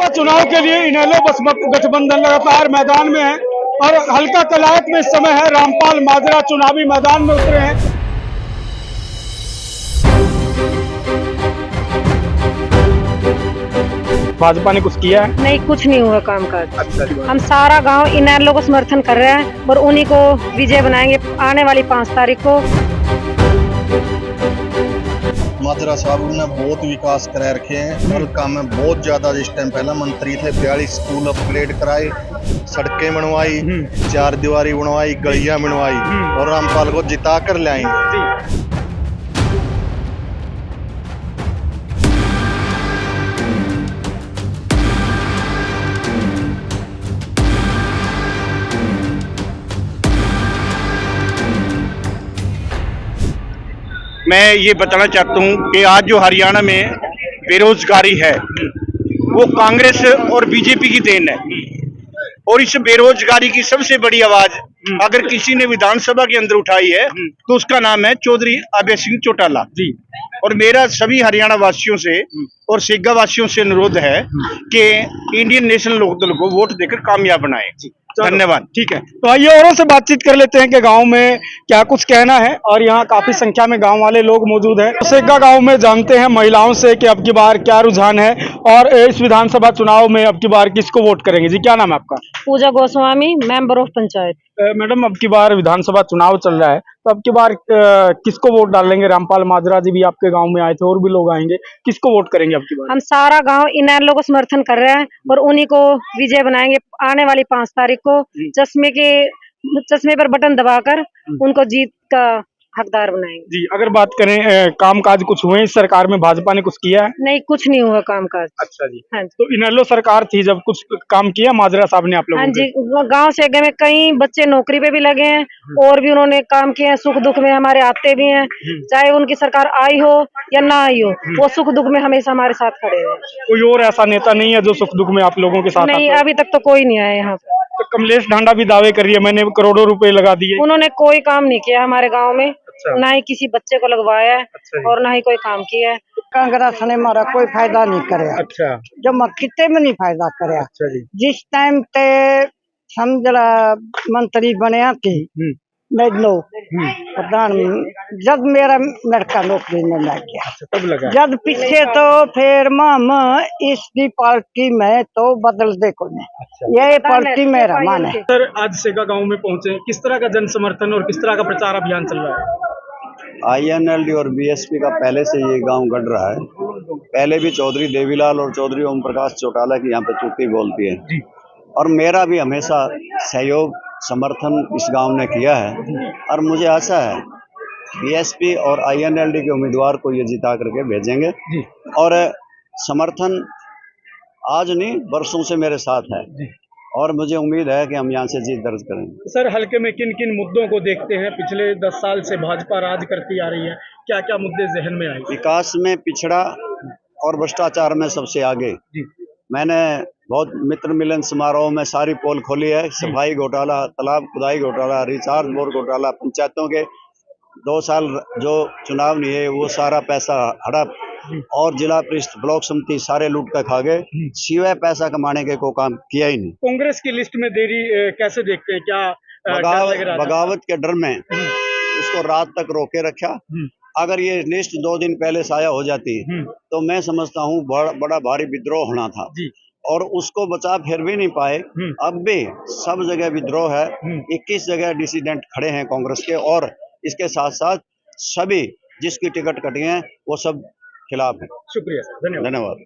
लोकसभा चुनाव के लिए इनेलो बसपा गठबंधन लगातार मैदान में है और हल्का कलायत में इस समय है। रामपाल माजरा चुनावी मैदान में उतरे हैं। भाजपा ने कुछ किया है? नहीं, कुछ नहीं हुआ कामकाज। अच्छा, हम सारा गांव इनेलो को समर्थन कर रहे हैं और उन्हीं को विजय बनाएंगे आने वाली 5 तारीख को। माजरा साहब ने बहुत विकास करा रखे हैं और काम में बहुत ज्यादा। जिस टाइम पहला मंत्री थे 42 स्कूल अपग्रेड कराए, सड़कें बनवाई, 4 दीवारी बनवाई, गलियां बनवाई और रामपाल को जिता कर ले आएंगे। मैं ये बताना चाहता हूँ कि आज जो हरियाणा में बेरोजगारी है वो कांग्रेस और बीजेपी की देन है। और इस बेरोजगारी की सबसे बड़ी आवाज अगर किसी ने विधानसभा के अंदर उठाई है तो उसका नाम है चौधरी अभय सिंह चौटाला जी। और मेरा सभी हरियाणा वासियों से और सेगा वासियों से अनुरोध है कि इंडियन नेशनल लोकदल को वोट देकर कामयाब बनाएं। धन्यवाद। ठीक है, तो आइए औरों से बातचीत कर लेते हैं कि गांव में क्या कुछ कहना है। और यहाँ काफी संख्या में गांव वाले लोग मौजूद हैं। सेगा गांव में जानते हैं महिलाओं से कि अब की बार क्या रुझान है और इस विधानसभा चुनाव में अब की बार किसको वोट करेंगे। जी, क्या नाम है आपका? Pooja Goswami, member of panchayat. Madam, अब की बार विधानसभा चुनाव चल रहा है, तो अब की बार किसको वोट डालेंगे? रामपाल माजरा जी भी आपके गांव में आए थे और भी लोग आएंगे, किसको वोट करेंगे अब की बार? हम सारा गांव इनेलो को समर्थन कर रहे हैं और उन्हीं को विजय बनाएंगे आने वाली 5 तारीख को। चश्मे पर बटन दबाकर उनको जीत का हकदार बनाएंगे। जी, अगर बात करें काम काज कुछ हुए इस सरकार में, भाजपा ने कुछ किया है? नहीं, कुछ नहीं हुआ कामकाज। अच्छा जी। हाँ जी। तो इनेलो सरकार थी जब कुछ काम किया माजरा साहब ने आप लोगों हाँ के? जी, गांव से में कई बच्चे नौकरी पे भी लगे हैं और भी उन्होंने काम किए हैं। सुख दुख में हमारे आते भी हैं, चाहे उनकी सरकार आई हो या ना आई हो, वो सुख दुख में हमेशा हमारे साथ खड़े हैं। कोई और ऐसा नेता नहीं है जो सुख दुख में आप लोगों के साथ? नहीं, अभी तक तो कोई नहीं आया यहाँ पे। तो कमलेश ढांडा भी दावे कर रही है मैंने करोड़ों रुपए लगा दिए। उन्होंने कोई काम नहीं किया हमारे गांव में। अच्छा। ना ही किसी बच्चे को लगवाया है। अच्छा। और ना ही कोई काम किया है। कांग्रेस ने हमारा कोई फायदा नहीं करे। अच्छा। जो कितने में नहीं फायदा करे। अच्छा जी। जिस टाइम ते समझला मंत्री बनया थी लो प्रधान, जब मेरा लड़का नौकरी में लग गया। तब लगा। जब पीछे तो फिर माम इसकी पार्टी में तो बदल दे को नहीं। अच्छा। ये पार्टी मेरा मान है। सर, आज सेगा गांव में पहुंचे, किस तरह का जन समर्थन और किस तरह का प्रचार अभियान चल रहा है? INLD और BSP का पहले से ये गांव गढ़ रहा है। पहले भी चौधरी देवीलाल और चौधरी ओम प्रकाश चौटाला की यहाँ पे चुप्पी बोलती है जी। और मेरा भी हमेशा सहयोग समर्थन इस गांव ने किया है और मुझे आशा है BSP और INLD के उम्मीदवार को ये जिता करके भेजेंगे जी। और समर्थन आज नहीं वर्षों से मेरे साथ है जी। और मुझे उम्मीद है कि हम यहाँ से जीत दर्ज करेंगे। सर, हल्के में किन किन मुद्दों को देखते हैं? पिछले 10 साल से भाजपा राज करती आ रही है, क्या क्या मुद्दे जहन में आए? विकास में पिछड़ा और भ्रष्टाचार में सबसे आगे जी। मैंने बहुत मित्र मिलन समारोह में सारी पोल खोली है। सफाई घोटाला, तालाब खुदाई घोटाला, रिचार्ज बोर्ड घोटाला, पंचायतों के 2 साल जो चुनाव नहीं है वो सारा पैसा हड़प और जिला परिषद ब्लॉक समिति सारे लूट कर खा गए, सिवाय पैसा कमाने के को काम किया ही नहीं। कांग्रेस की लिस्ट में देरी कैसे देखते हैं? क्या बगावत के डर में उसको रात तक रोके रखा। अगर ये लिस्ट 2 दिन पहले शाया हो जाती तो मैं समझता हूँ बड़ा भारी विद्रोह होना था जी। और उसको बचा फिर भी नहीं पाए। अब भी सब जगह विद्रोह है। 21 जगह डिसिडेंट खड़े हैं कांग्रेस के और इसके साथ साथ सभी जिसकी टिकट कटी है वो सब खिलाफ है। शुक्रिया, धन्यवाद।